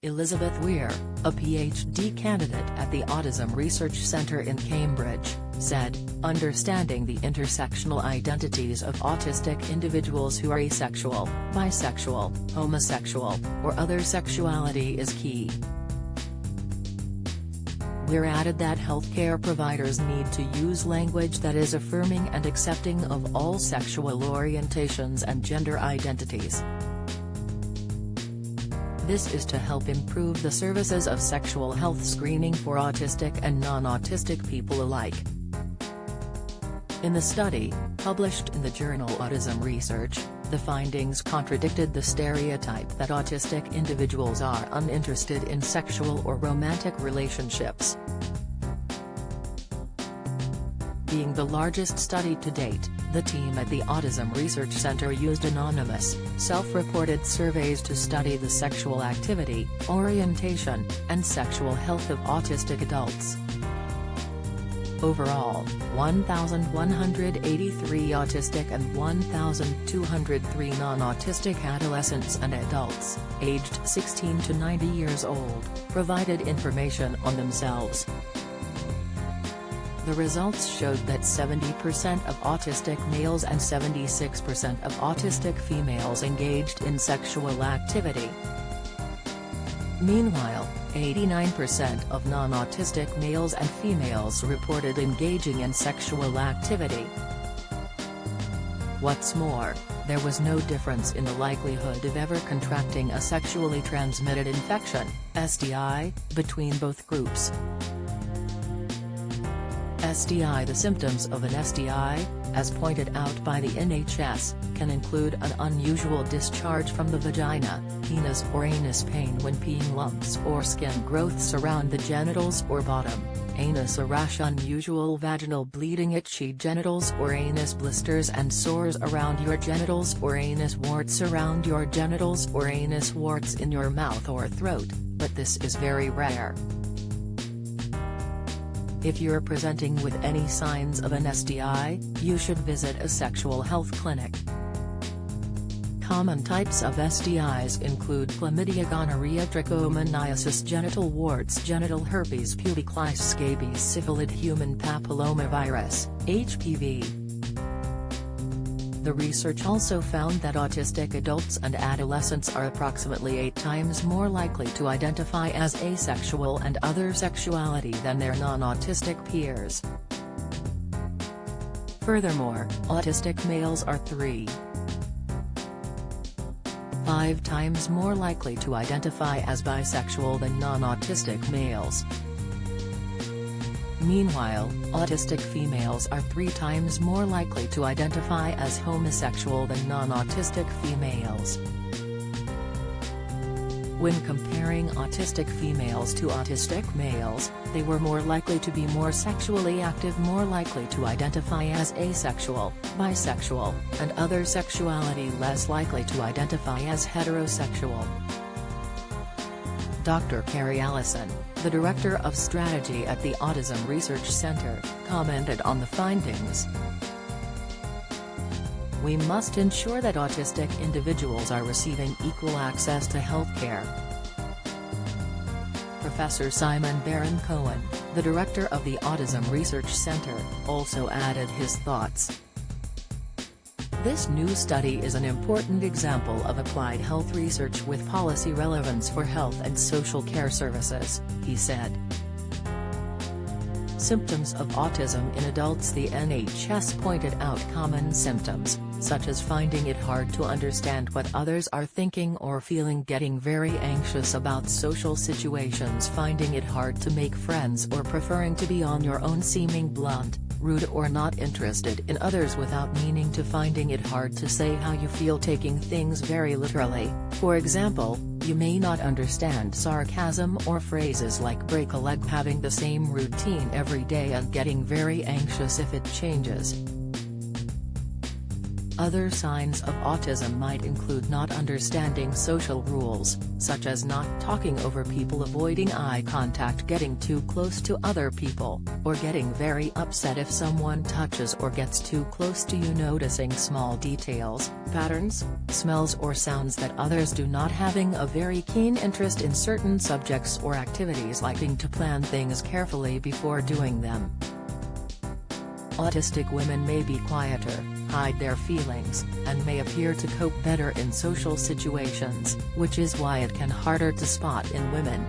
Elizabeth Weir, a PhD candidate at the Autism Research Centre in Cambridge, said, "Understanding the intersectional identities of autistic individuals who are asexual, bisexual, homosexual, or other sexuality is key." Weir added that healthcare providers need to use language that is affirming and accepting of all sexual orientations and gender identities. This is to help improve the services of sexual health screening for autistic and non-autistic people alike. In the study, published in the journal Autism Research, the findings contradicted the stereotype that autistic individuals are uninterested in sexual or romantic relationships. Being the largest study to date, the team at the Autism Research Centre used anonymous, self-reported surveys to study the sexual activity, orientation, and sexual health of autistic adults. Overall, 1,183 autistic and 1,203 non-autistic adolescents and adults, aged 16 to 90 years old, provided information on themselves. The results showed that 70% of autistic males and 76% of autistic females engaged in sexual activity. Meanwhile, 89% of non-autistic males and females reported engaging in sexual activity. What's more, there was no difference in the likelihood of ever contracting a sexually transmitted infection, STI, between both groups. STI. The symptoms of an STI, as pointed out by the NHS, can include an unusual discharge from the vagina, penis or anus pain when peeing, lumps or skin growths around the genitals or bottom, anus a rash, unusual vaginal bleeding, itchy genitals or anus blisters and sores around your genitals or anus, warts around your genitals or anus, warts in your mouth or throat, but this is very rare. If you're presenting with any signs of an STI, you should visit a sexual health clinic. Common types of STIs include chlamydia, gonorrhea, trichomoniasis, genital warts, genital herpes, pubic-lice, scabies, syphilis, human papillomavirus, HPV. The research also found that autistic adults and adolescents are approximately 8 times more likely to identify as asexual and other sexuality than their non-autistic peers. Furthermore, autistic males are 3.5 times more likely to identify as bisexual than non-autistic males. Meanwhile, autistic females are 3 times more likely to identify as homosexual than non-autistic females. When comparing autistic females to autistic males, they were more likely to be more sexually active, more likely to identify as asexual, bisexual, and other sexuality, less likely to identify as heterosexual. Dr. Carrie Allison, the Director of Strategy at the Autism Research Centre, commented on the findings. "We must ensure that autistic individuals are receiving equal access to healthcare." Professor Simon Baron-Cohen, the director of the Autism Research Centre, also added his thoughts. "This new study is an important example of applied health research with policy relevance for health and social care services," he said. Symptoms of autism in adults. The NHS pointed out common symptoms, such as finding it hard to understand what others are thinking or feeling, getting very anxious about social situations, finding it hard to make friends or preferring to be on your own, seeming blunt, rude or not interested in others without meaning to, finding it hard to say how you feel, taking things very literally. For example, you may not understand sarcasm or phrases like break a leg, having the same routine every day and getting very anxious if it changes. Other signs of autism might include not understanding social rules, such as not talking over people, avoiding eye contact, getting too close to other people, or getting very upset if someone touches or gets too close to you, noticing small details, patterns, smells or sounds that others do not, having a very keen interest in certain subjects or activities, liking to plan things carefully before doing them. Autistic women may be quieter, hide their feelings, and may appear to cope better in social situations, which is why it can harder to spot in women.